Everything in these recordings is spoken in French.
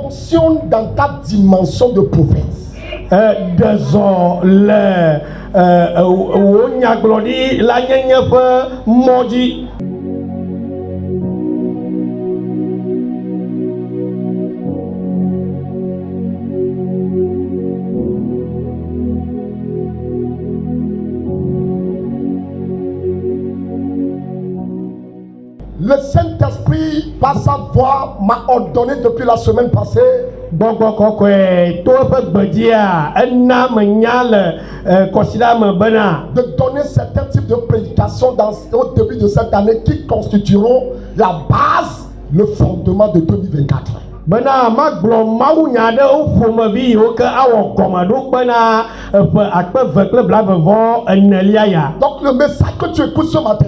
fonctionne dans ta dimension de prophète. Désolé, Onyaglodi, la nyenyefe modi. Le Saint-Esprit, par sa voix, m'a ordonné depuis la semaine passée de donner certains types de prédications au début de cette année qui constitueront la base, le fondement de 2024. Donc le message que tu écoutes ce matin,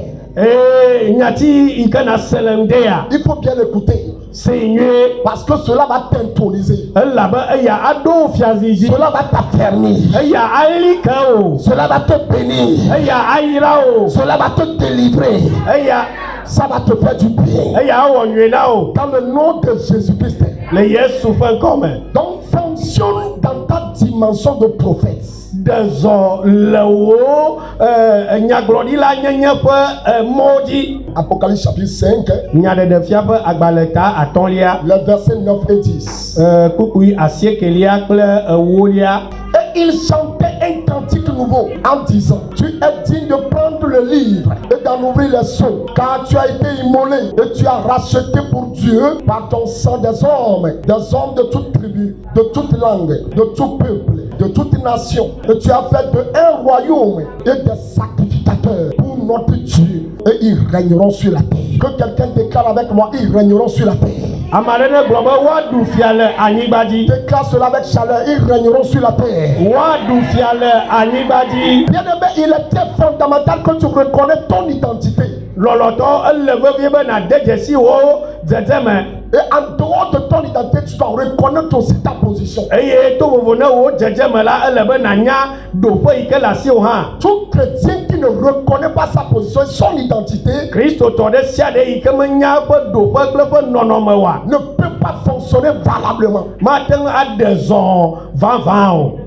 il faut bien l'écouter. Parce que cela va t'intoniser. Cela va t'affermir. Cela va te bénir. Cela va te délivrer. Ça va te faire du bien. Dans le nom de Jésus-Christ. Donc fonctionne dans ta dimension de prophète. Apocalypse chapitre 5, le verset 9 et 10. Et il chantait un cantique nouveau en disant: tu es digne de prendre le livre et d'en ouvrir les sceaux, car tu as été immolé et tu as racheté pour Dieu par ton sang des hommes de toute tribu, de toute langue, de tout peuple, de toute nation. Et tu as fait d'eux un royaume et des sacrificateurs pour notre Dieu, et ils régneront sur la terre. Que quelqu'un déclare avec moi: ils régneront sur la terre. Déclare cela avec chaleur: ils régneront sur la terre. Bien aimé, il est très fondamental que tu reconnais ton identité. Et en dehors de ton identité, tu dois reconnaître aussi ta position. Tout chrétien qui ne reconnaît pas sa position et son identité ne peut pas fonctionner valablement.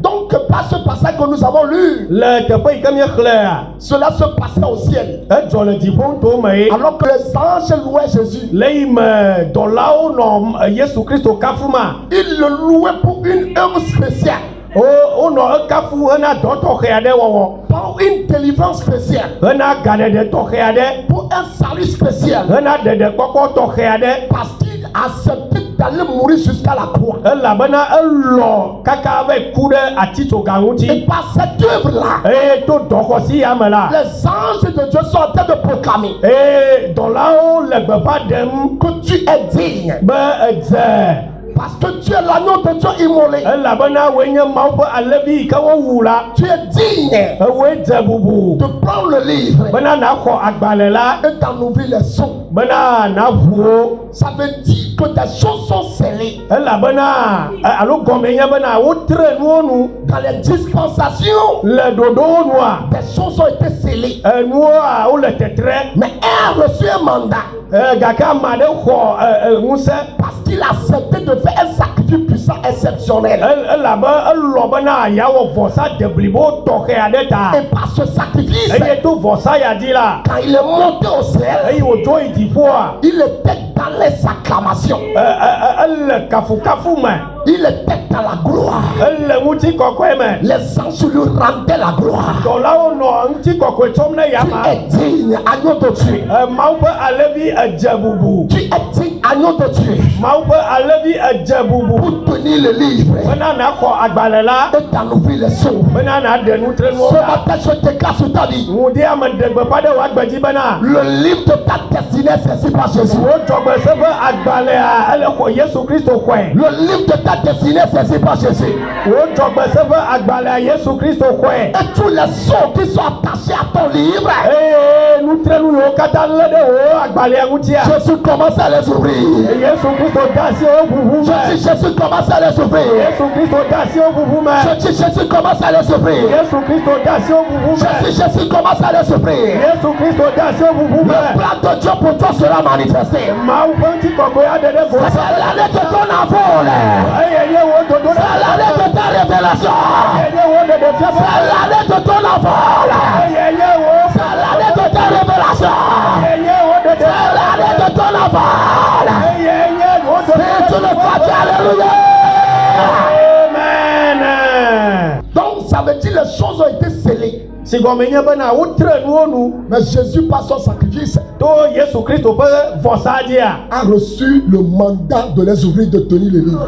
Donc, par ce passage que nous avons lu, cela se passait au ciel. Alors que les anges louaient Jésus, ils le louaient pour une œuvre spéciale, pour une délivrance spéciale, pour un salut spécial, parce qu'il acceptait d'aller mourir jusqu'à la croix. Et par cette œuvre-là, les anges de Dieu sont en train de proclamer que tu es digne, parce que tu es l'agneau de Dieu immolé. Tu es digne de prendre le livre et d'en ouvrir les sceaux. Ça veut dire que des choses sont scellées. Dans les dispensations, des choses ont été scellées. Mais elle a reçu un mandat parce qu'il a accepté de faire un sacrifice puissant, exceptionnel. Et par ce sacrifice, quand il est monté au ciel, il était dans les acclamations. Il était dans la gloire. Les anges lui rendaient la gloire. Tu es digne, agneau de Dieu. Tu es digne, agneau de Dieu, pour tenir le livre et d'en ouvrir les sceaux. Ce matin, je déclare sur ta vie: le livre de ta destinée est saisi par Jésus. Le livre de ta destinée est saisi par Jésus. Et tous les sceaux qui sont attachés à ton livre, Jésus commence à les ouvrir. souffrir. Yesu Kristo dasi o bubu Je me. dis Jésus commence à les souffrir. Yesu Kristo dasi o bubu me. Je dis Jésus commence à les souffrir. Yesu Kristo dasi o bubu Je me. dis Jésus commence à les souffrir. Yesu Kristo dasi o bubu Le me. plan de Dieu pour toi sera manifesté. Mau banti koko ya dede go. C'est l'année de ton envol. Ye wo dodo C'est na. l'année de ta révélation. Ye wo dede fia. C'est l'année de ton envol. Ye wo. C'est l'année de ta révélation. Ye wo dede. C'est l'année de ton envol. Ye wo Si dede. tu le crois, dis alléluia. Amen. Donc ça veut dire les choses ont été scellées. Si gomenya bana wutre nuonu. Mais Jésus, par son sacrifice, To Yesu Kristo pe vosadia. a reçu le mandat de les ouvrir, de tenir le livre.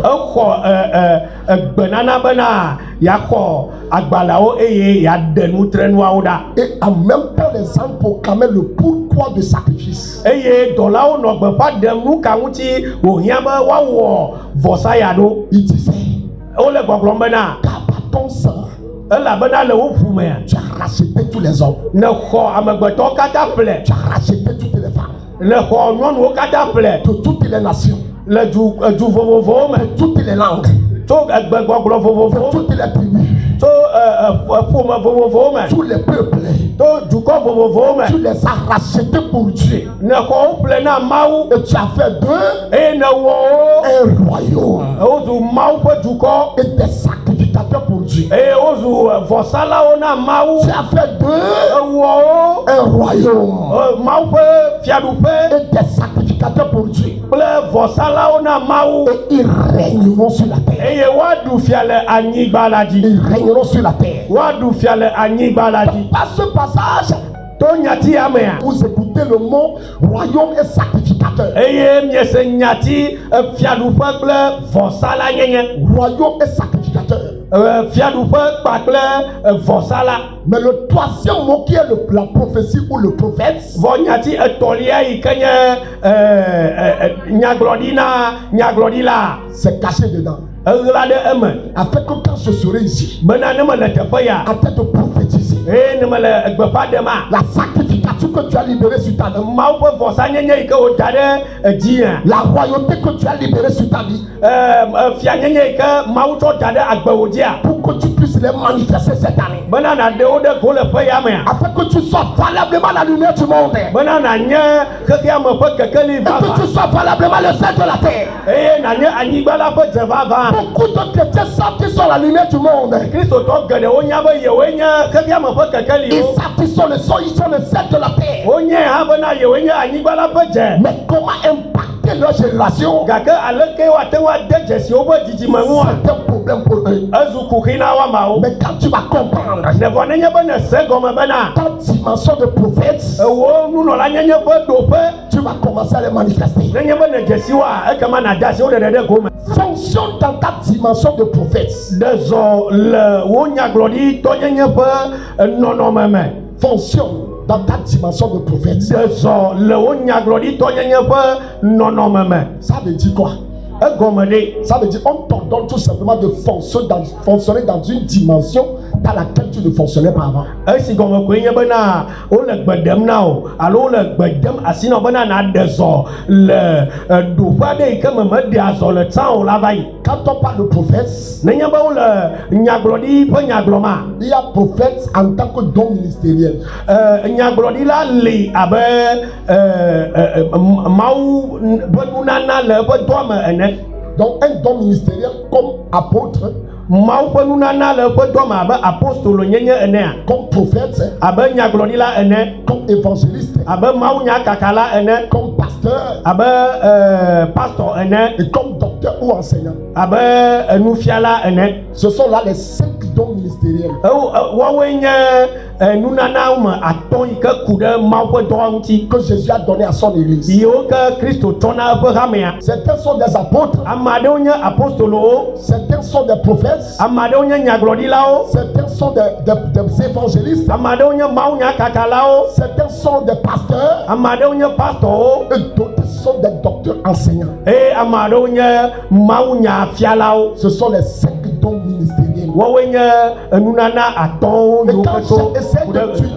Gbenana bena yakɔ agbalawo eye yade nutrenuawo da. Et en même temps, les âmes proclamaient le pourquoi du sacrifice. Eye dɔlawo nɔ gbeƒã ɖem nu ka ŋuti wòhiã be woawɔ vɔsaya ɖo. Il disait, Wole gbɔgblɔm bena car par ton sang, elabena le wo ʋu mea tu as racheté tous les hommes. ne xɔ amegbetɔwo katã ƒle, Tu as racheté toutes les femmes. le xɔ nyɔnuwo katã ƒle De toutes les nations. le du vovovowo me, De toutes les langues. tso egbegbɔgblɔ De vovovowo me, toutes les tribus. tso ƒome vovovowo me, Tous les peuples. tso dukɔ vovovowo me. Tu les as rachetés pour Dieu. Ne xɔ wo ƒle na Mawu Et tu as fait d'eux eye ne wɔ wo un royaume. wozu Mawu ƒe dukɔ Et des sacrificateurs pour Dieu. eye wozu vɔsalawo na Mawu. Tu as fait d'eux Ewɔ wo un royaume. Mawu ƒe fiaɖuƒe Et des sacrificateurs pour Dieu. kple vɔsalawo na Mawu Et ils régneront sur la terre. eye woaɖu fia le anyigba la dzi. Ils régneront sur la terre. Woaɖu fia le anyigba la dzi. Par ce passage, To nyati ya mea vous écoutez le mot royaume et sacrificateur. eye miese nyati fiaɖuƒe kple vɔsala nyenye. Royaume et sacrificateur. Fiaɖuƒe kpakple vɔsala. Mais le troisième mot qui est la prophétie ou le prophète, Vɔ nyati etɔ̃lia yi ke nye nyagblɔɖila c'est caché dedans. eɣla ɖe eme Afin que quand je serai ici, bena ne mele teƒe ya en train de prophétiser, eye ne mele gbeƒã ɖema la sacrificature que tu as libérée sur ta vie, Mawu ƒe vɔsanyenye yi ke woda ɖe dzia la royauté que tu as libérée sur ta vie, fianyenye yi ke Mawu tsɔ da ɖe agbewò dzia pour que tu puisses les manifester cette année. bena naɖe wo ɖe go le ƒe ya mea Afin que tu sois valablement la lumière du monde. bena nanye xexea me ƒe kekeli Et que vava tu sois valablement le sel de la terre. eye nanye anyigba la ƒe dze vava. Beaucoup de chrétiens savent qu'ils sont la lumière du monde. Kristotɔ geɖewo nya be yewoe nye xexea me ƒe kekeli Ils wo. savent qu'ils sont le sol, ils sont le sel de la terre. Wonye hã bena yewoe nye anyigba la ƒe dze. Mais comment impacter leur génération? Gake aleke woate ŋu ade dzesiwo ƒe dzidzime ŋua C'est un problème pour eux. ezu kuxi na wo amawo. Mais quand tu vas comprendre Ne vɔ nenye be ne se gɔme bena ta dimension de prophète, wo nunɔlanyenye ƒe ɖoƒe tu vas commencer à les manifester. nenye be ne dzesi woa ekema nade asi wo ɖeɖe ɖe gome. Fonctionne dans ta dimension de prophète. Ɖe zɔ le wo nyagblɔɖi tɔnyenye ƒe nɔnɔme me. Fonctionne dans ta dimension de prophète. Ɖe zɔ le wo nyagblɔɖi tɔnyenye ƒe nɔnɔme me. Ça veut dire quoi? Egɔme ɖe Ça veut dire on t'ordonne tout simplement de fonctionner dans une dimension dans laquelle tu ne fonctionnais pas avant. esi gɔme koe nye bena wole gbe ɖem na o alo wole gbe dem asi na bena naɖe zɔ le ɖoƒe aɖe yi ke me meɖea zɔ le tsã o la va yi. Quand on parle de prophète, Nenye be wole nyagblɔɖi ƒe nyagblɔma il y a prophète en tant que don ministériel. nyagblɔɖila li abe Mawu ƒe nunana le eƒe dɔa me ene. Donc un don ministériel comme apôtre, Mawu ƒe nunana le eƒe dɔa me abe apostolo nyenye enea, comme prophète, abe nyagblɔɖila ene, comme évangéliste, abe mawunyakakala ene, comme pasteur abe pastor ene, et comme docteur ou enseignant. abe nufiala ene. Ce sont là les 5 dons ministériels. Woawoe nye nunanawo me atɔ̃ yi ke ku ɖe Mawu ƒe dɔa ŋuti Que Jésus a donné à son église. yiwo ke Kristo tsɔna eƒe hamea. Certains sont des apôtres, Ame aɖewo nye apostolowo, certains sont des prophètes, ame aɖewo nye nyagblɔɖilawo, certains sont des évangélistes, ame aɖewo nye mawunyakakalawo, certains sont des pasteurs ame aɖewo nye pastorwo, et d'autres sont des docteurs enseignants. eye ame aɖewo nye mawunyafialawo. Ce sont les 5 dons ministériels. Et quand j'essaie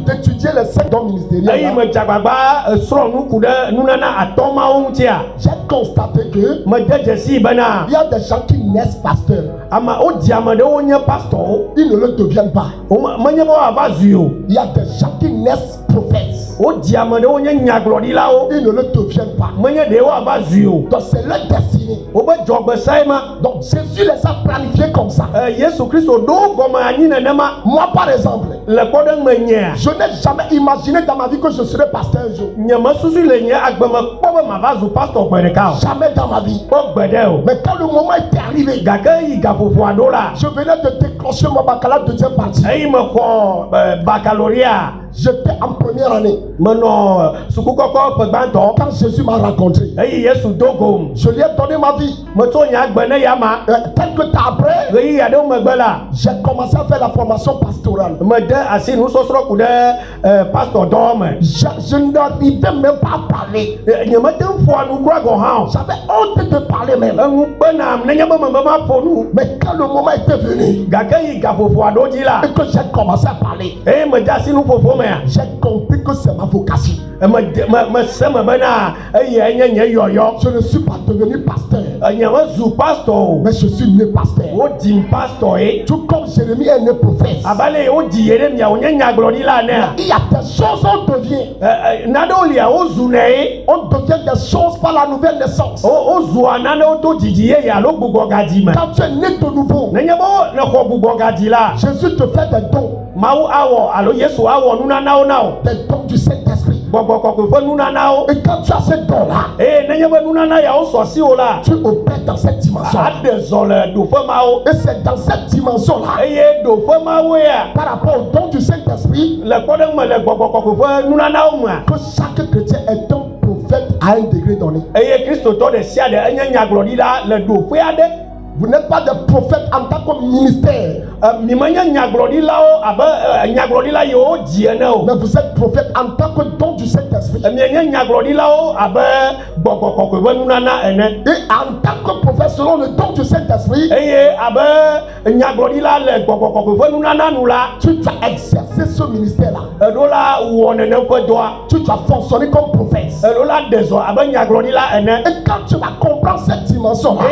d'étudier les 5 dons ministériels, j'ai constaté que il y a des gens qui naissent pasteurs. Ils ne le deviennent pas. Il y a des gens qui naissent prophètes. Ils ne le deviennent pas. Donc c'est leur destinée. Donc Jésus les a planifiés comme ça. Moi par exemple, je n'ai jamais imaginé dans ma vie que je serais pasteur un jour. Jamais dans ma vie. Mais quand le moment était arrivé, je venais de décrocher mon baccalauréat de deuxième partie. J'étais en première année. Quand Jésus m'a rencontré, je lui ai donné ma vie. Quelques temps après, j'ai commencé à faire la formation pastorale. Je n'arrivais même pas à parler. J'avais honte de parler même. Mais quand le moment était venu et que j'ai commencé à parler, j'ai compris que c'est ma vocation. Je ne suis pas devenu pasteur, mais je suis né pasteur. Tout comme Jérémie est né prophète. Il y a des choses on devient. On devient des choses par la nouvelle naissance. Quand tu es né de nouveau, Jésus te fait des dons. Des dons du Saint-Esprit. Et quand tu as ces dons-là, tu opères dans cette dimension. Et c'est dans cette dimension-là, par rapport au don du Saint-Esprit, que chaque chrétien est un prophète à un degré donné. Vous n'êtes pas des prophètes en tant que ministère. Mais vous êtes prophète en tant que don du Saint-Esprit. Et en tant que prophète selon le don du Saint-Esprit, tu dois exercer ce ministère-là. Tu dois fonctionner comme prophète. Et quand tu vas comprendre cette dimension-là,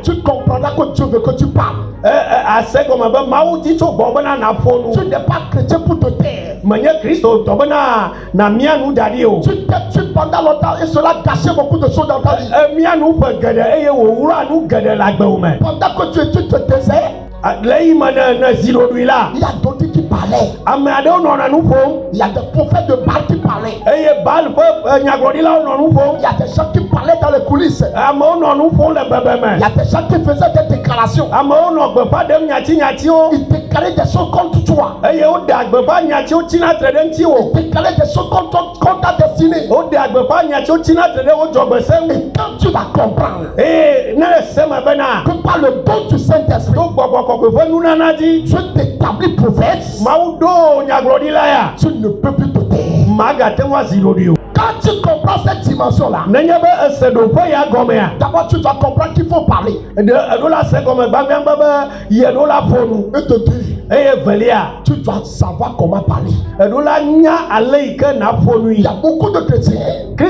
tu comprendras que Dieu veut que tu parles. Tu n'es pas chrétien pour te taire. Tu t'es tué pendant longtemps et cela a gâché beaucoup de choses dans ta vie. Pendant que tu te taisais, il y a d'autres qui parlaient. Il y a des prophètes de Baal qui parlaient. Il y a des gens qui parlaient dans les coulisses. Il y a des gens qui faisaient des déclarations. Ils déclaraient des choses contre toi. Ils déclaraient des choses contre ta destinée. Et quand tu vas comprendre que par le don du Saint-Esprit, Dieu t'établit prophète, tu ne peux plus te taire. Quand tu comprends cette dimension-là, d'abord tu dois comprendre qu'il faut parler. Et de deux, tu dois savoir comment parler. Il y a beaucoup de chrétiens qui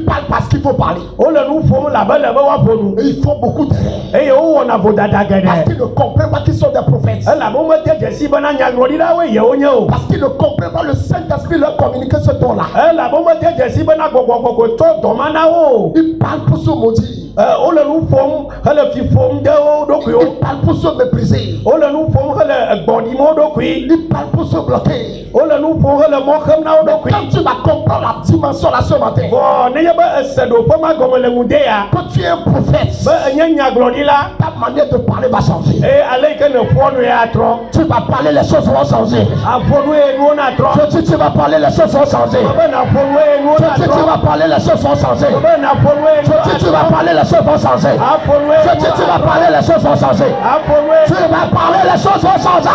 parlent parce qu'il faut parler. Et ils font beaucoup d'erreurs parce qu'ils ne comprennent pas qu'ils sont des prophètes. Parce qu'ils ne comprennent pas le Saint-Esprit leur communiquer ce don-là. Ils parlent pour se maudire. Ils parlent pour se mépriser. Ils parlent pour se bloquer. Quand tu vas comprendre la dimension là ce matin, que tu es un prophète, ta manière de parler va changer. Tu vas parler, les choses vont changer. Tu vas parler, les choses vont changer. Tu vas parler, les choses vont changer. Tu vas parler, les choses vont changer. Tu vas parler, les choses vont changer. Tu vas parler, les choses vont changer.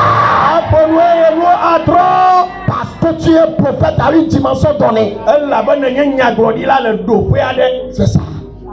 Parce que tu es prophète à une dimension donnée. C'est ça.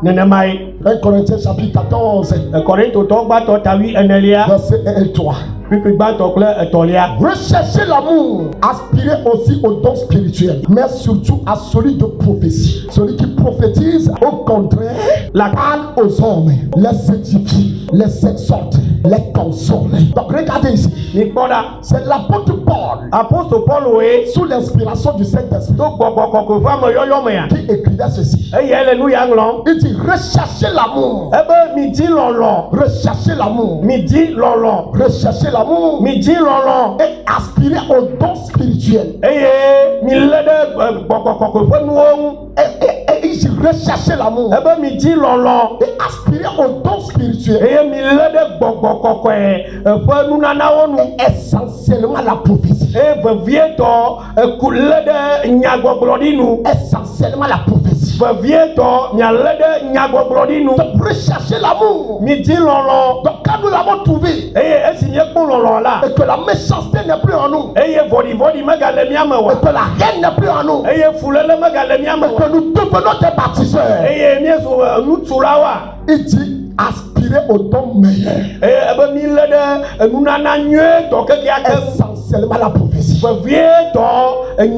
Nenemai. 1 Corinthiens chapitre 14, Korinto togba to tawi enelia. verset 1 et 3. Pipi gba to kle etolia. Recherchez l'amour, aspirez aussi aux dons spirituels, mais surtout à celui de prophétie. Celui qui prophétise, au contraire, la parle aux hommes, les édifie, les exhorte, les console. Donc regardez ici, Ni boda. c'est l'apôtre Paul, Apostle Paul we. sous l'inspiration du Saint-Esprit, To gbogbo koko famo yoyo me ya. qui écrivait ceci. Eye ele nu ya nglo. Il dit recherchez l'amour, Ebe mi di lolo. recherchez l'amour, Mi di lolo. recherchez l'amour Mi di lolo. et aspirez aux dons spirituels. Eye mi lede gbogbo koko fanu ohun. Et il dit recherchez l'amour Ebe mi di lolo. et aspirez aux dons spirituels. Eye mi lede gbogbo koko fanu nana wonu. Essentiellement la prophétie. Vevieto kulede nyagbogbrodinu. Essentiellement la prophétie. Vevieto nyalede nyagbogbrodinu. Donc recherchez l'amour. Midi lolo. Donc quand nous l'avons trouvé Eye esi nye kpo lolo la. et que la méchanceté n'est plus en nous Eye vodi megale miame et wa. que la haine n'est plus en nous Eye fulele megale miame et wa. que nous devenons des baptiseurs, Eye miesu nutsula wa. il dit aspirez aux dons meilleurs. Ebe mi lede nunana nyue to keke ake. Essentiellement la prophétie. Vevieto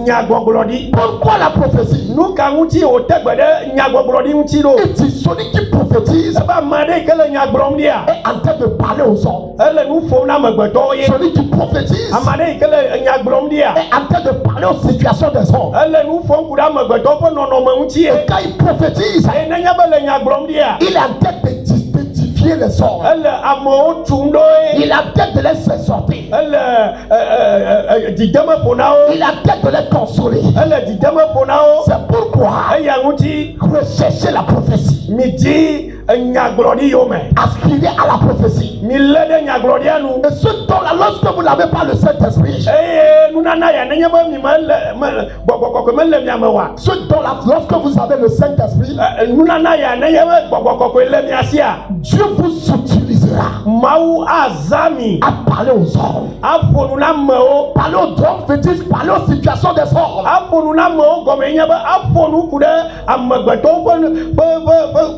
nyagbogbrodi. Pourquoi la prophétie? Nu ka ŋuti o tegbede nyagbogbrodi ŋuti do. Il dit celui qui prophétise Ebe amade kele nyagbrom dia. est en train de parler aux hommes. Ele nu fom na megbeto ye. Celui qui prophétise Amade kele nyagbrom dia. est en train de parler aux situations des hommes. Ele nu fom kuda megbeto ƒe nɔnɔme ŋuti ye. Et quand il prophétise, Eye nenye be le nyagbrom dia. il est en train d'édifier les hommes. Ele amewo tum ɖo ye. Il est en train de les exhorter. Ele dideme ƒo na wo. Il est en train de les consoler. Ele dideme ƒo na wo. C'est pourquoi Eya ŋuti recherchez la prophétie. mi di nyagblɔɖi yome. Aspirez à la prophétie. Mi lé ɖe nyagblɔɖia nu. Et ce don-là, lorsque vous n'avez pas le Saint-Esprit, Eye nunana ya nenye be mi gbɔgbɔ kɔkɔe mele miame wa. ce don-là, lorsque vous avez le Saint-Esprit, Nunana ya nenye be gbɔgbɔ kɔkɔe le mia sia. Dieu vous utilisera Mawu aza mi. à parler aux hommes. Aƒo nu na amewo. Parler aux hommes veut dire parler aux situations des hommes. Aƒo nu na amewo gɔme nye be aƒo nu ku ɖe amegbetɔwo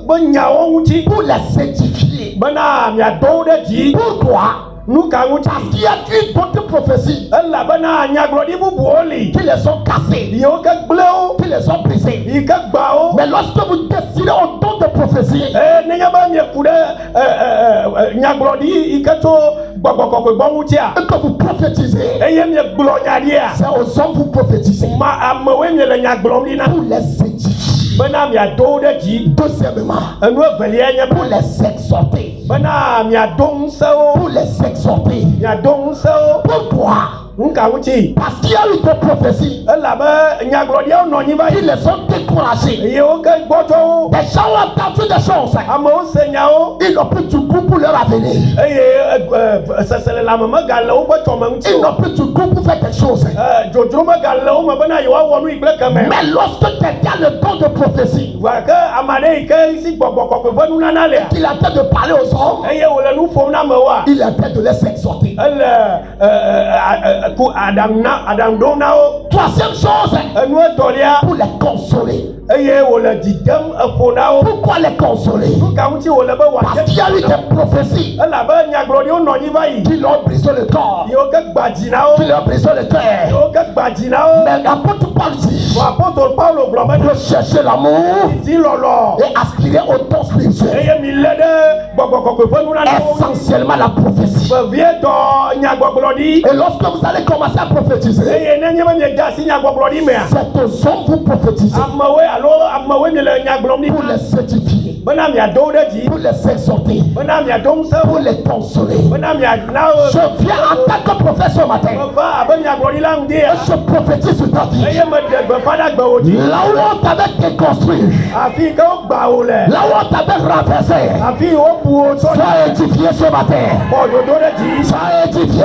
ƒe nyawo ŋuti. Pour les édifier. Bena miaɖo wo ɖe dzi. Pourquoi? Nu ka ŋuti? Parce qu'il y a eu d'autres prophéties Elabena nyagblɔɖi bubuwo li. qui les ont cassées, Yiwo ke gblẽ wo. qui les ont brisées. Yi ke gba wo. Mais lorsque vous décidez au don de prophétie, Nenye be mieku ɖe nyagblɔɖi yi ke tso gbɔgbɔ kɔkɔe gbɔ ŋutia. et que vous prophétisez, Eye miegblɔ nya ɖia. c'est aux hommes vous prophétisez Amewoe miele nya gblɔm ɖi na. pour les édifier. Bena miaɖo wo ɖe dzi. Deuxièmement, Enu evelia nye pour be. les exhorter. Bena miaɖo ŋusẽ wo. Pour les exhorter. Miaɖo ŋusẽ wo. Pourquoi? Nu ka ŋuti? Parce qu'il y a eu des prophéties Elabe nyagblɔɖiawo nɔ anyi va qui yi. les ont découragés. Eye wo ke gbɔdzɔ wo. Des gens ont entendu des choses. Amewo se nyawo. Ils n'ont plus du goût pour leur avenir. Eye seselelame megale woƒe tɔme ŋuti Ils o. n'ont plus du goût pour faire quelque chose. Dzodzro megale wo me bena yewoawɔ nu yi kple keme. Mais lorsque quelqu'un a le don de prophétie, Voa ke ame aɖe yi ke si gbɔgbɔ kɔkɔe ƒe nunana lea. qu'il est en train de parler aux hommes, Eye wòle nu ƒom na amewoa. il est en train de les exhorter. Ele ku aɖaŋu ɖom na wo. Troisième chose, Enu etɔ̃lia. pour les consoler. Eye wòle didem eƒo na wo. Pourquoi les consoler? Nu ka ŋuti wòle be Parce qu'il y a eu des prophéties elabe nyagblɔɖiwo nɔ anyi va yi. qui leur ont brisé le corps, Yiwo ke gba dzi na wo. qui leur ont brisé le cœur. Yiwo ke gba dzi na wo. Mais l'apôtre Paul dit, Apostole Paulo gblɔ be recherchez l'amour di lɔlɔ. et aspirez au don spirituel. Eye mi lé ɖe gbɔgbɔ kɔkɔe ƒe nunanawo. Essentiellement la prophétie. Vevietɔ nyagbɔgblɔɖi. Et lorsque vous allez commencer à prophétiser, Eye nenye be miede asi nyagbɔgblɔɖi mea. c'est aux hommes vous prophétisez Amewoe miele nyagblɔm pour ɖi. les édifier, Bena miaɖo wo ɖe dzi. pour les exhorter, Bena miaɖo ŋusẽ pour wo. les consoler. Bena miana Je viens en tant que prophète ce matin meva abe nyagblɔɖila ŋdi. et je prophétise sur ta vie. Eye meɖe gbeƒã ɖe agbewo dzi. Là où on t'avait déconstruit, Afi ke wogba wo le. là où on t'avait renversé, Afi wobu wo tsɔ ɖe. sois édifié ce matin. Xɔ dodo ɖe dzi. Sois édifié.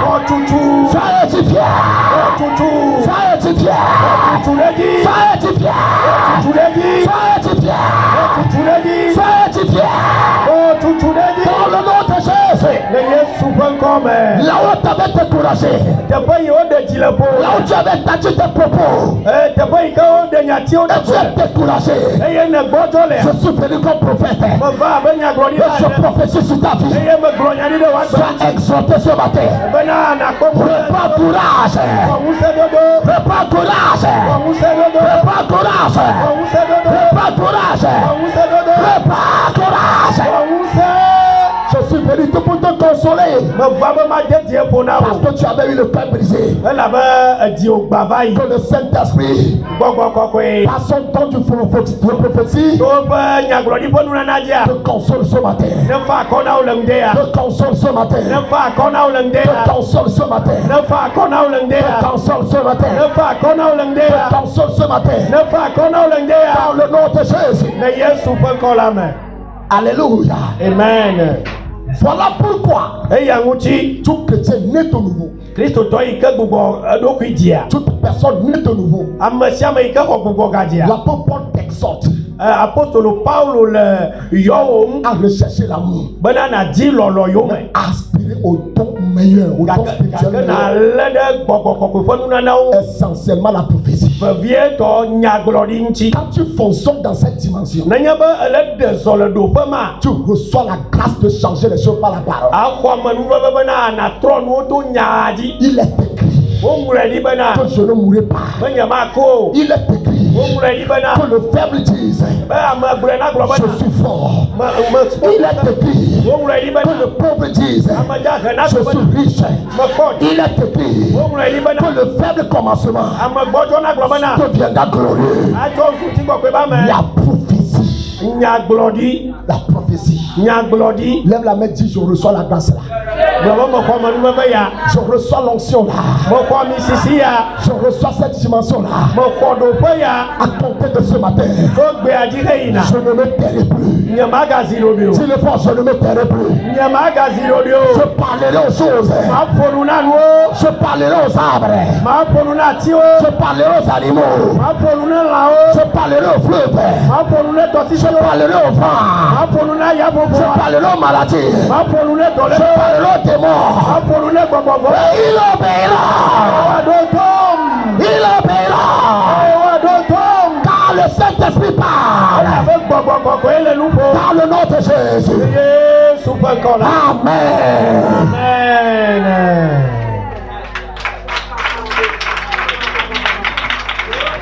Xɔ tutu. Sois édifié. Xɔ tutu. Sois édifié. Tutu ɖe dzi. Sois édifié. Tutu ɖe dzi. Sois édifié. Tutu ɖe dzi. Sois édifié. Tutu ɖe dzi. Dans le nom de Jésus. Le Yesu ƒe encore mais. Là où tu avais découragé. T'es pas y au de le pot. Là où tu avais tâché tes propos. T'es pas y au de nyatio de. Et tu es découragé. Et ne botole. Je suis venu comme prophète. Me va ben ya gloire. Et je prophétise sur ta vie. Et me gloire de wa. Sois exalté ce matin. Banana comme. Reprends courage. Reprends courage. Reprends courage. Reprends courage. Reprends courage. Je suis venu tout pour te consoler. Parce que tu avais eu le cœur brisé. Que le Saint-Esprit, par son temps du prophétie, te console ce matin. Te console ce matin. Te console ce matin. Te console ce matin. Te console ce matin. Dans le nom de Jésus. Alléluia. Amen. Voilà pourquoi tout chrétien né de nouveau, toute personne née de nouveau, l'apôtre Paul t'exhorte apôtre Paulo à rechercher l'amour, aspirer au don meilleur, au don spirituel meilleur, essentiellement la prophétie. Quand tu fonctionnes dans cette dimension, tu reçois la grâce de changer les choses par la parole. Il est écrit que je ne mourrai pas. Il est écrit que le faible dise je suis fort. Il est écrit que le pauvre dise je suis riche. Il est écrit que le faible commencement deviendra glorieux. La prophétie. La prophétie. Lève la main, dis je reçois la grâce là. Je reçois l'onction là. Je reçois cette dimension là. À compter de ce matin, je ne me tairai plus. Si le fort, je ne me tairai plus. Je parlerai aux choses. Je parlerai aux arbres. Je parlerai aux animaux. Je parlerai aux fleuves. Je parlerai au vent. Je parlerai aux maladies. Je parlerai aux démons. Et il obéira. Il obéira. Car le Saint-Esprit parle. Dans le nom de Jésus. Amen. Amen.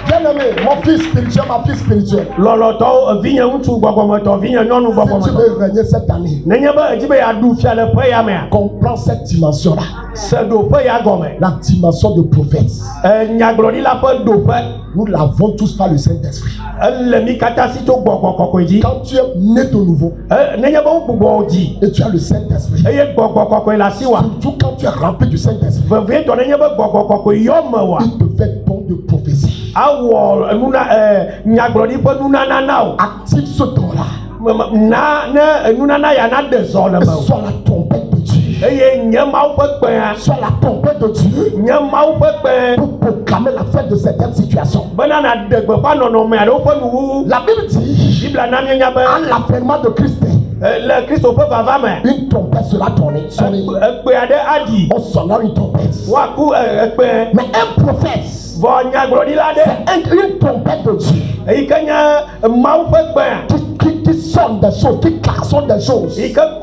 Bien-aimé, mon fils spirituel, ma fille spirituelle. Si tu veux régner cette année, comprends cette dimension-là. La dimension de prophète. Nous l'avons tous par le Saint-Esprit. Quand tu es né de nouveau et tu as le Saint-Esprit, surtout quand tu es rempli du Saint-Esprit, il te fait don de prophétie. Active ce don-là. Sois la trompette de Dieu. Sois la trompette de Dieu pour proclamer la fin de certaines situations. La Bible dit à l'avènement de Christ, une trompette sera sonnée. On sonnera une trompette. Mais un prophète, c'est une trompette de Dieu qui sonne des choses, qui klaxonne des choses, qui sonne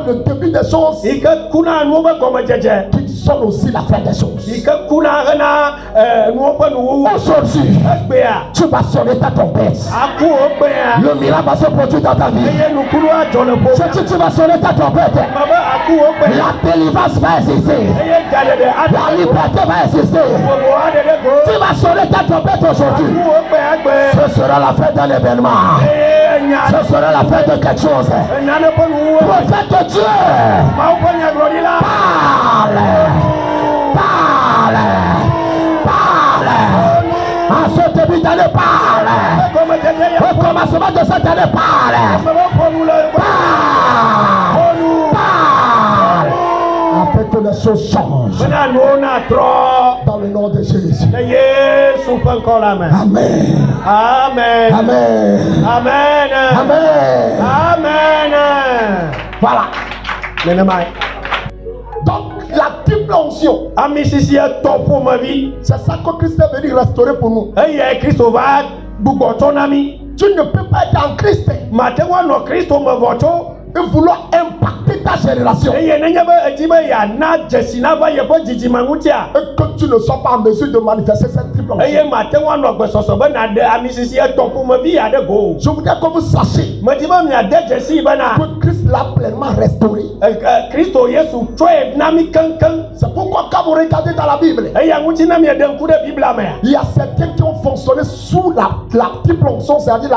le début des choses, qui sonne aussi la fin des choses. Aujourd'hui, tu vas sonner ta trompette. Le miracle va se produire dans ta vie. Je dis tu vas sonner ta trompette. La délivrance va exister. La liberté va exister. Tu vas sonner ta trompette aujourd'hui. Ce sera la fête d'un événement. Ce sera la fête de quelque chose. Prophète de Dieu, parle. Parle. Parle. En ce début d'année, parle. Au commencement de cette année, parle. Parle. Afin que les choses changent. Dans le nom de Jésus. Amen. Amen. Amen. Amen. Amen. Amen. Voilà. onction. Amisisi etɔ ƒomevi. C'est ça que Christ est venu restaurer pour nous. Eye Kristo va gbugbɔtɔ na mi. Tu ne peux pas être en Christ Mate wanɔ Kristo me vɔtso. et vouloir impacter ta génération. Eye nenye be edi be yana dzesi na va yeƒe dzidzime ŋutia. Et que tu ne sois pas en mesure de manifester cette triple onction. Eye mate wanɔ gbesɔsɔ be na de amisisi etɔ ƒomevi ya ɖe go. Je voudrais que vous sachiez Medi be miade dzesi bena que Christ l'a pleinement restauré. Kristo Yesu tsɔe na mi keŋkeŋ. C'est pourquoi quand vous regardez dans la Bible, Eya ŋuti ne mieɖe ŋku ɖe Biblia mea. il y a certains qui ont fonctionné sous la triple onction, c'est-à-dire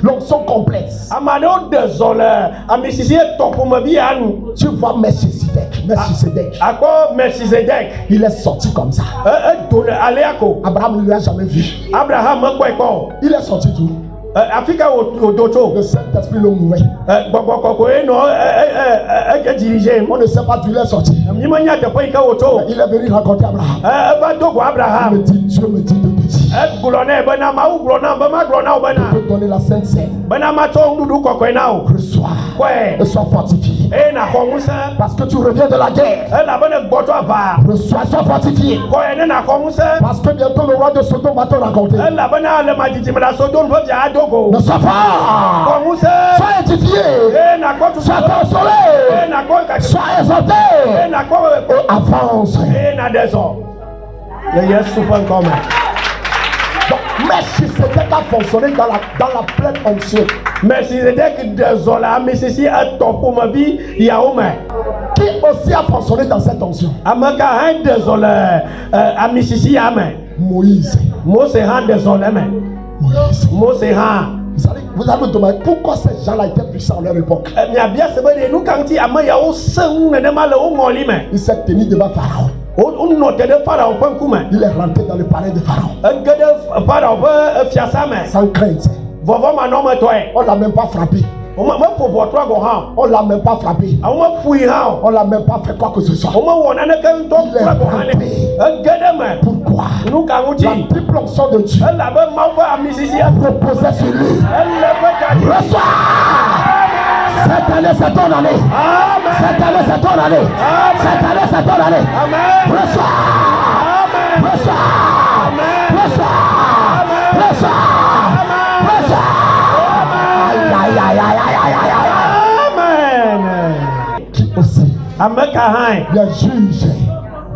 l'onction complexe. Ame aɖewo de zɔ le amisisi etɔ ƒomevi ya nu. Tu vois Melchisedec. Akpɔ Melchizedek. Il est sorti comme ça. Edo le alea ko. Abraham ne l'a jamais vu. Abraham mekpɔe kpɔ. Il est sorti d'où? Afi ka wòdo tso. Le Saint-Esprit le mouvait. Gbɔgbɔ kɔkɔe nɔ dirige. On ne sait pas d'où il est sorti. Mi menya teƒe yi ke wòtso. Il est venu rencontrer Abraham. Eva do go Il Abraham. me dit, Dieu me dit de te dire. Egblɔ nɛ bena Mawu gblɔ na be magblɔ na wo Je bena. peux donner la Sainte Seine. Bena matsɔ nuɖuɖu kɔkɔe na wo. Reçois Kɔe. et sois fortifié. Eye naxɔ ŋusẽ. Parce que tu reviens de la guerre. Elabene gbɔtɔ aʋa. Reçois et sois fortifié. Kɔe ne naxɔ ŋusẽ. Parce que bientôt le roi de Sodome va te raconter. Elabena le madzidzi me la Sodome ƒe fia ado go. Ne sois pas. Xɔ ŋusẽ. Sois édifié. Eye nakɔ tutu. Sois consolé. Eye nakɔ kake. Sois exalté. Eye nakɔ. Et avance. Eye naɖe zɔ. Le Yesu ƒe ŋkɔ me. Donc, Melchisedec a fonctionné dans la pleine onction. Melchizedek de zɔ le amisisi etɔ ƒomevi yawo me. Qui aussi a fonctionné dans cette onction? Ame ka hã de zɔ le amisisi ya me. Moïse. Mose hã de zɔ le me. Moïse. Mose hã. Vous allez me demander pourquoi ces gens-là étaient puissants à leur époque. Miabia se be nu ka ŋuti ame yawo sẽ ŋu nenema le wo ŋɔli me. Il s'est tenu devant Pharaon. Wonɔ te ɖe Farao ƒe ŋkume. Il est rentré dans le palais de Pharaon. Ege ɖe Farao ƒe fiasa me. Sans crainte. Vɔvɔmanɔmetɔe. On l'a même pas frappé. Meƒo ʋɔtrɔ gɔ hã. On l'a même pas frappé. Awo mefui hã o. On l'a même pas fait quoi que ce soit. Womewɔ naneke ŋutɔ kple gɔ hã nɛ. Ege ɖe me. Pourquoi? Nu ka La ŋuti? triple onction de Dieu Elabe Mawu ƒe amisisi reposait sur lui. ele ƒe dzadzi. Reçois! Cette année, c'est ton année. Amen. Cette année, c'est ton année. Cette année, c'est ton année. Amen. Reçois! Amen. Reçois! Amen. Reçois! Amen. Reçois! Reçois! Aïe, aïe, aïe, aïe, aïe, aïe, aïe. Amen. Qui aussi? Ame ka hã Les juges.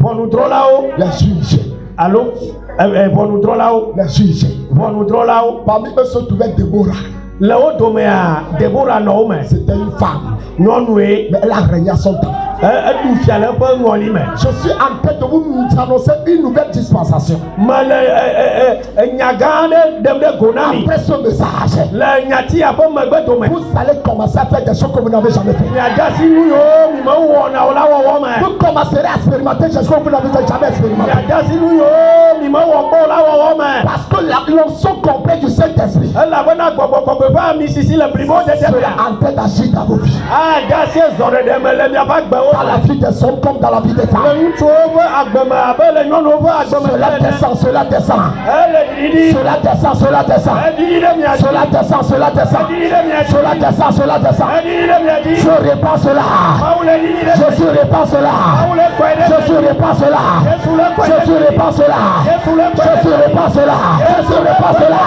ʋɔnudrɔ̃lawo Les juges. alo ʋɔnudrɔ̃lawo Les juges. ʋɔnudrɔ̃lawo Parmi eux se trouvait Déborah. le wo domea Deborah nɔ wo me. C'était une femme. Nyɔnue Mais elle a régné à son temps. eɖu fia le eƒe ŋɔli me. Je suis en train de vous annoncer une nouvelle dispensation. Mele nya gã aɖe ɖem ɖe go na mi. Après ce message, Le nyatia ƒe megbe dome. vous allez commencer à faire des choses que vous n'avez jamais fait. Miade si nu yiwo mi mewɔna o la wɔwɔ me. Vous commencerez à expérimenter des choses que vous n'avez jamais expérimenté. Miade si nu yiwo mi mewɔ kpɔ o la wɔwɔ me. Parce que l'onction complète du Saint-Esprit Elabena gbɔgbɔ kɔkɔe ƒe ami sisi le blibo dede sera mea. en train d'agir dans vos vies. Ade si zɔ ɖeɖe me le miaƒe agbewo Dans la vie des hommes comme dans la vie des le femmes. ŋutsuwo ƒe agbeme abe le nyɔnuwo ƒe agbeme Cela ene. descend, cela descend. Ele ɖiɖi. Cela descend, cela descend. Eɖiɖi ɖe mia dzi. Cela descend, cela descend. Eɖiɖi ɖe mia dzi. Cela descend, cela descend. Eɖiɖi ɖe mia dzi. Je répands cela. Mawu le ɖiɖi ɖe. Jésus répand cela. Mawu le kɔe ɖe. Jésus répand cela. Yesu le kɔe ɖe. Jésus répand cela. Yesu le kɔe ɖe. Jésus répand cela. Jésus répand cela.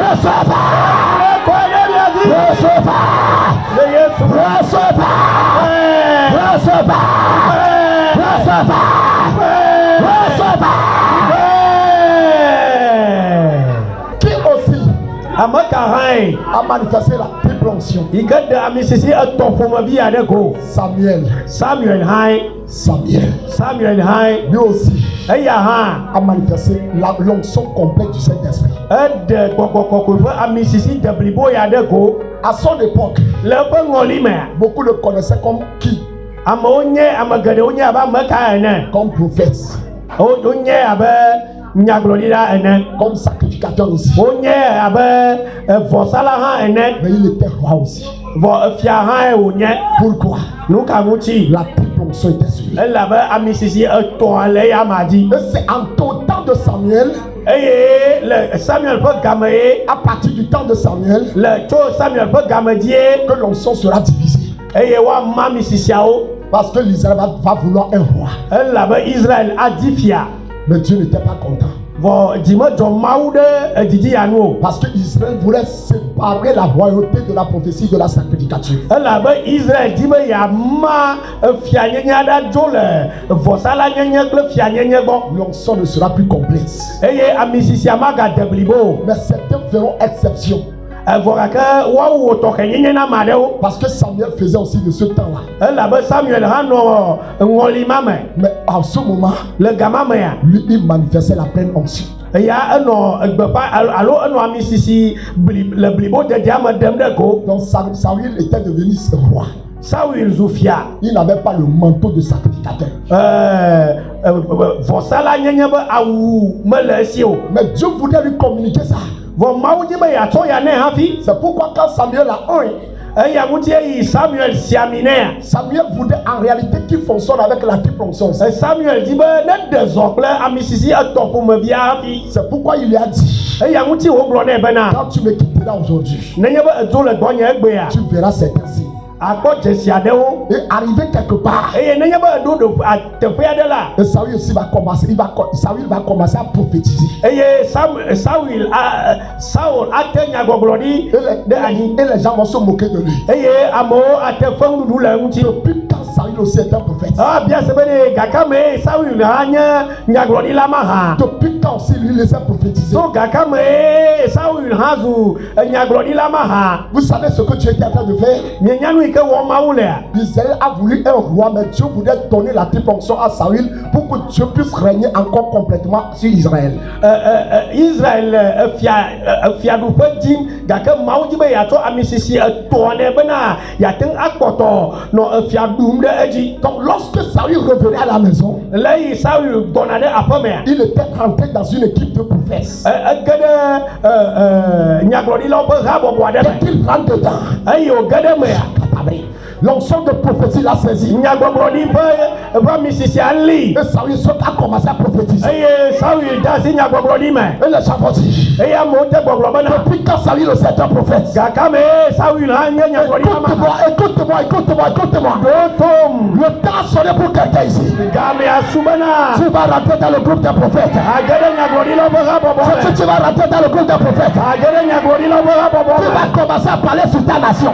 Reçois pas. Le kɔe ɖe mia dzi. Reçois pas. Le Yesu. Reçois pas. Reçois pas. Reçois pas. Reçois pas. Qui aussi Ame ka hã a manifesté la triple onction? yi ke de ami sisi etɔ ƒomevi aɖe go. Samuel. Samuel hã. Samuel. Samuel hã. Lui aussi Eya hã. a manifesté l'onction complète du Saint-Esprit. Eɖe gbɔgbɔ kɔkɔe ƒe ami sisi de blibo ya ɖe go. À son époque, Le eƒe ŋɔli mea. beaucoup le connaissaient comme qui? Amewo nye ame geɖewo nye abe ame ka ene. Comme prophète, Wonye abe nyagblɔɖila ene. comme sacrificateur aussi. Wonye abe vɔsala hã ene. Mais il était roi aussi. Vɔ fia hã wonye. Pourquoi? Nu ka ŋuti? La triple onction était sur lui. Elabe ami sisi etɔ̃ le ya ma dzi. Et c'est en tout temps de Samuel, Eye le Samuel ƒe game ye. à partir du temps de Samuel, Le tso Samuel ƒe game dzie. que l'onction sera divisée. Eye woama ami sisiawo. Parce que l'Israël va vouloir un roi. elabe Israël adi fia. Mais Dieu n'était pas content. Vɔ dzimedzɔ mawu ɖe edidi ya nu o. Parce que Israël voulait séparer la royauté de la prophétie de la sacrificature. Elabe Israël di be yama fianyenye aɖe dzo le vɔsala nyenye kple fianyenye gbɔ. L'onction ne sera plus complète. Eye amisisia magade blibo o. Mais certains feront exception. Vɔ gake woawo tɔxɛnyenye na ame aɖewo. Parce que Samuel faisait aussi de ce temps-là. Elabe Samuel hã nɔ ŋɔlima me. Mais en ce moment, Le gama mea. lui, il manifestait la pleine onction. Ya enɔ egbeƒa alo enɔ amisisi le blibo dedea me ɖem ɖe go. Donc Samuel était devenu roi. Saul zu fia. Il n'avait pas le manteau de sacrificateur. Vɔsala nyenye be awu mele esi o. Mais Dieu voulait lui communiquer ça. Vɔ mawu di be yatsɔ ya ne hafi. C'est pourquoi quand Samuel a un, Eya ŋuti eyi Samuel siami nea. Samuel voulait en réalité qu'il fonctionne avec la triple onction. Samuel di be ne ɖe zɔ kple amisisi etɔ̃ ƒomevia hafi. C'est pourquoi il lui a dit, Eya ŋuti wogblɔ nɛ bena. quand tu me quitteras aujourd'hui, Nenye be edzo le gbɔnye egbea. tu verras certains signes. Akpɔ dzesi aɖewo. Et arrivé quelque part, Eye nenye be eɖo teƒe aɖe la. et Samuel aussi va commencer, Samuel va commencer à prophétiser. Eye Saul ate nyagbɔgblɔ ɖi ɖe anyi. Et les gens vont se moquer de lui. Eye amewo ate feŋuɖuɖu le eŋuti. Depuis quand Samuel aussi est un prophète? Bia se be ne gaka me Saul hã nye nyagblɔɖila ma hã. Depuis quand aussi lui laissait prophétiser? So gaka me Saul hã zu nyagblɔɖila ma hã. Vous savez ce que Dieu était en train de faire? Mienya nu yi ke wɔm Mawu lea. Israël a voulu un roi, mais Dieu voulait donner la triple onction à Saül pour que Dieu puisse régner encore complètement sur Israël. Israel fiaɖuƒe dim gake Mawu di be yeatsɔ amisisi etɔ̃ nɛ bena yeate ŋu akpɔtɔ nɔ fia ɖum ɖe edzi. Donc lorsque Saül revenait à la maison, Le yi Saul gbɔna ɖe aƒemea. il était rentré dans une équipe de prophètes. Ege ɖe nyagblɔɖilawo ƒe habɔbɔ aɖe Dès me. qu'il rentre dedans, Eye wòge ɖe mea. l'onction de prophétie l'a saisi. Nyagbɔgblɔɖi ƒe misisia li. Et Saül a commencé à prophétiser. Eye Saul de asi nyagbɔgblɔɖi me. Et les gens vont dire, Eye amewo de gbɔgblɔ bena. depuis quand Saül est un prophète? Gaka me Saul hã nye nyagblɔɖila ma. Écoute-moi. Ɖo tom. Le temps a sonné pour quelqu'un ici. Game asu bena. Tu vas rentrer dans le groupe des prophètes. Age ɖe nyagblɔɖilawo ƒe habɔbɔ me. Tu vas rentrer dans le groupe des prophètes. Age ɖe nyagblɔɖilawo ƒe habɔbɔ Tu me. vas commencer à parler sur ta nation.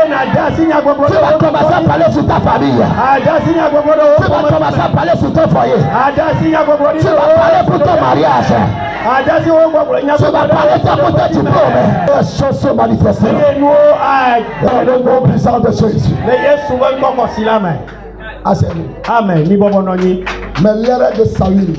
Na de asi Tu vas nyagbɔgblɔɖi. commencer à parler sur ta famille. Ade asi nyagbɔgblɔɖi. Tu vas commencer à parler sur ton foyer. Ade asi nyagbɔgblɔɖi. Tu vas parler pour ton mariage. Ade asi wo gbɔgblɔ Tu vas parler pour ton diplôme. Les choses se manifesteront Eye nuwo dans le nom puissant de Jésus. le Yesu ƒe ŋkɔkɔsi la me. Amen. Mi bɔbɔ nɔ anyi. Mais l'erreur de Saül,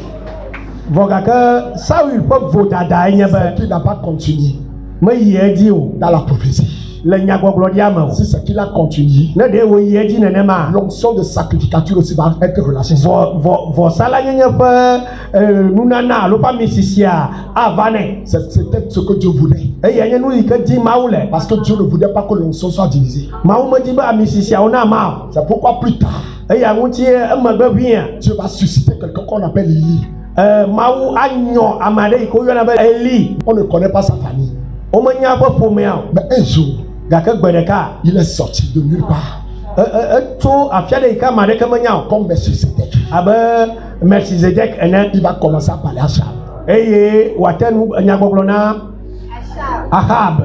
Vɔ gake Saul ƒe vodadae nye be qui n'a pas continué meyi edzi o dans la prophétie. le nyagbɔgblɔɖia me o. Si c'est qu'il a continué, Ne ɖe woyi edzi nenema. l'onction de sacrificature aussi va être relâchée. Vɔsala nyenye ƒe nunana alo ƒe amisisia ava nɛ. C'était ce que Dieu voulait. Eye nye nu yi ke di Mawu le. Parce que Dieu ne voulait pas que l'onction soit divisée. Mawu medi be amisisiawo na ma o. C'est pourquoi plus tard, Eya ŋuti emegbe ʋia. Dieu va susciter quelqu'un qu'on appelle Élie. Mawu anyɔ ame aɖe yi ke woyɔna be Eli. On ne connaît pas sa famille. Womenya ƒe ƒomea o. Mais un jour, Gake gbe ɖeka il est sorti de nulle part. etso afi aɖe yi ke ame aɖeke menya o. Comme Melchisedec. Abe Melchizedek ene. Il va commencer à parler à Charles. Eye wòate nyagbɔgblɔ na Ahab.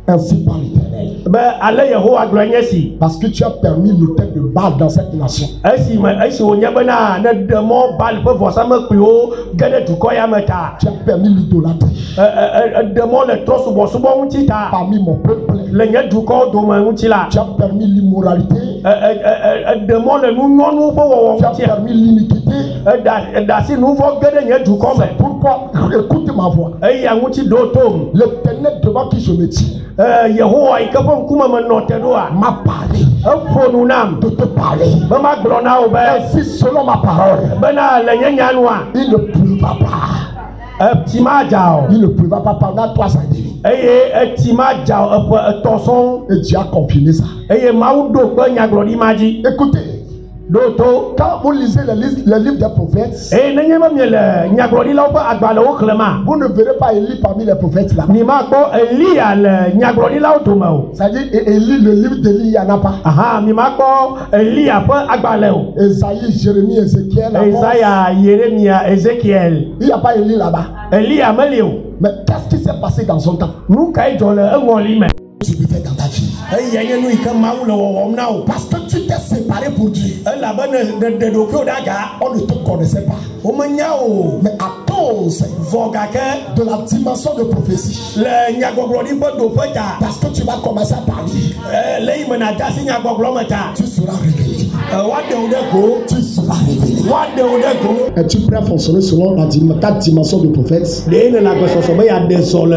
Ainsi par l'Éternel. Be ale Yehowa gblɔe nye si. Parce que tu as permis l'autel de Baal dans cette nation. Esi wònye bena ne ɖe mɔ Baal ƒe vɔsamekpuiwo ge ɖe dukɔ ya me ta. Tu as permis l'idolâtrie Ɖe mɔ le trɔsubɔsubɔ ŋuti ta. parmi mon peuple. Le nye dukɔ dome ŋuti la. Tu as permis l'immoralité. Ɖe mɔ le nunyɔnuwo ƒe wɔwɔ Tu as ŋuti. permis l'iniquité. Ɖe asi nu vɔ ge ɖe nye dukɔ me. Pourquoi? Écoute ma voix. Eya ŋuti ɖo tom. L'Éternel devant qui je me tiens Yehowa yi ke ƒe ŋkume me nɔ te ɖoa. m'a parlé Eƒo nu nam. de te parler. Be magblɔ na wo be. Ainsi, selon ma parole, Bena le nye nyanua. il ne pleuvra pas. Eti ma dza o. Il ne pleuvra pas pendant 3 ans et demi. Eye eti ma dza o eƒe etɔ̃ sɔŋ. Et Dieu a confirmé ça. Eye Mawu ɖo kpe nyagblɔɖi ma dzi. Écoutez, Doto. Quand vous lisez les livres des prophètes, Eh, nenye ma miele nyagrodi la opa agbale o klema. vous ne verrez pas Élie parmi les prophètes là. Ni ma ko Elia le nyagrodi la otoma o. C'est-à-dire, Élie, le livre d'Élie, il n'y en a pas. Aha, ni ma ko Elia pa agbale o. Esaïe, Jérémie, Ézéchiel, Amos. Isaiah, Yeremia, Ezekiel. Il n'y a pas Élie là-bas. Elia melio. Mais qu'est-ce qui s'est passé dans son temps? Nou kai jole engoli me. Tu peux faire dans ta vie. Eh, yenye nou ikama ou le wom na o. Parce que tu t'es séparé pour Dieu. Eh, la bonne de dokyo daga. On ne te connaissait pas. O menya o. Mais à cause Vogake de la dimension de prophétie, le nyagoglodi po do peta. parce que tu vas commencer à parler, Le imena tasi nyagoglo mata. tu seras révélé. Wade o de ko. Tu seras révélé. Wade o de ko. Es-tu prêt à fonctionner selon ta dimension de prophète? De ne la gososo be ya de sol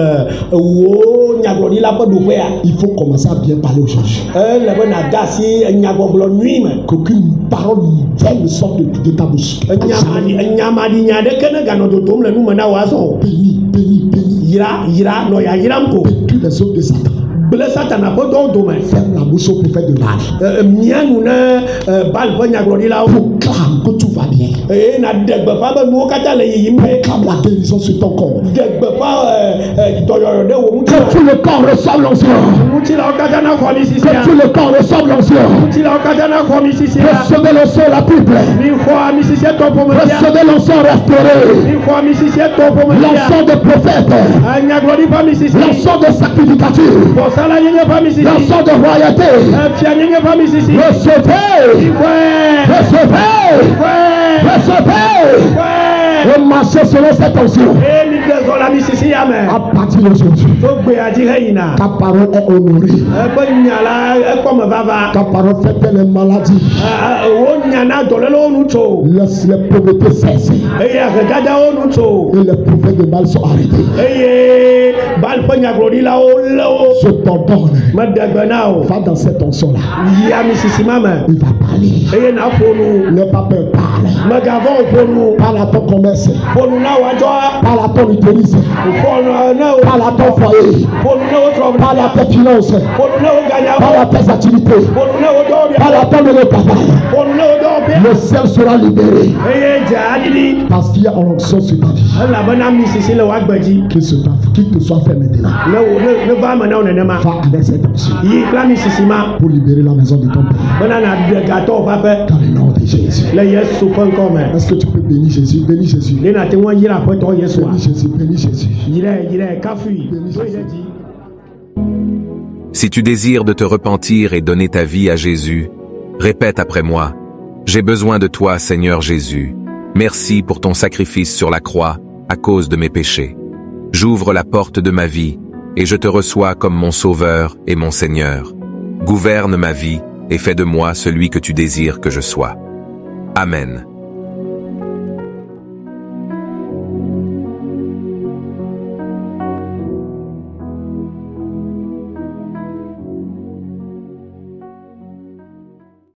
wo nyaglodi la po do pe ya. Il faut commencer à bien parler aujourd'hui. Le bonne tasi nyagoglo nui me. Qu'aucune parole vaine ne sorte de ta bouche. Nyamadi nyade kene gano do tom le nou mena wazo. Béni, béni, béni. Yira no ya yiram ko. Tous les œuvres de Satan. Ble satana po don do me. Ferme la bouche au prophète de l'âge. Mianu na bal po nyaglodi la o. Proclame que tout va bien. Eh na degbe pa be nou kata le yimbe. Proclame la guérison sur ton corps. Degbe pa doyoro de wo muti. Que tout le corps reçoive l'onction. Muti la kata na ko mi sisi. Que tout le corps reçoive l'onction. Muti la kata na ko mi sisi. Recevez l'onction la Bible. Mi ko mi sisi to po me. Recevez l'onction restaurée. Mi ko mi sisi to po me. L'onction de prophète. Nyaglodi pa mi sisi. L'onction de sacrificature. Bo sala yenye pa mi sisi. L'onction de royauté. Fia yenye pa mi sisi. Recevez. Ouais. Recevez. Ouais. Recevez. Ouais. Et marchez selon cette onction. Eh mi dezola mi sisi ya me. À partir d'aujourd'hui, To gbe adire ina. ta parole est honorée. Be nyala e ko me baba. Ta parole fait taire les maladies. Wo nyana dolelo nu to. Laisse les pauvretés cesser. Eh ya gada o nu to. Et les prophètes de mal sont arrêtés. Eh bal po nyaglodi la o lo. Je t'ordonne. Ma degbe na o. Va dans cette onction-là. Ya mi sisi mama. Il va parler. Eh na fonu. N'aie pas peur, parle. Ma gavon fonu. Parle à ton commerce. Fonu na wa jo. Parle à ton utérisme. Fonu na o. Parle à ton foyer. Fonu na o from. Parle à tes finances. Fonu na o ganya. Parle à tes activités. Fonu na o do. Parle à ton lieu de travail. Fonu na o do. Le ciel sera libéré. Eh ja adidi. Parce qu'il y a une onction sur ta vie. La bana mi sisi le wa gbaji. Qu'il te soit fait maintenant. Ne va mana on nema. Va avec cette onction Yi kla mi sisi ma. pour libérer la maison de ton père. Bana na de gato papa. Dans le nom de Jésus. Le yesu kon come. Est-ce que tu peux bénir Jésus? Bénis Jésus. Le na te won yira poto yesu a. Bénis Jésus. Bénis Jésus. Yire kafui. Si tu désires de te repentir et donner ta vie à Jésus, répète après moi, « J'ai besoin de toi, Seigneur Jésus. Merci pour ton sacrifice sur la croix à cause de mes péchés. J'ouvre la porte de ma vie et je te reçois comme mon Sauveur et mon Seigneur. Gouverne ma vie et fais de moi celui que tu désires que je sois. Amen.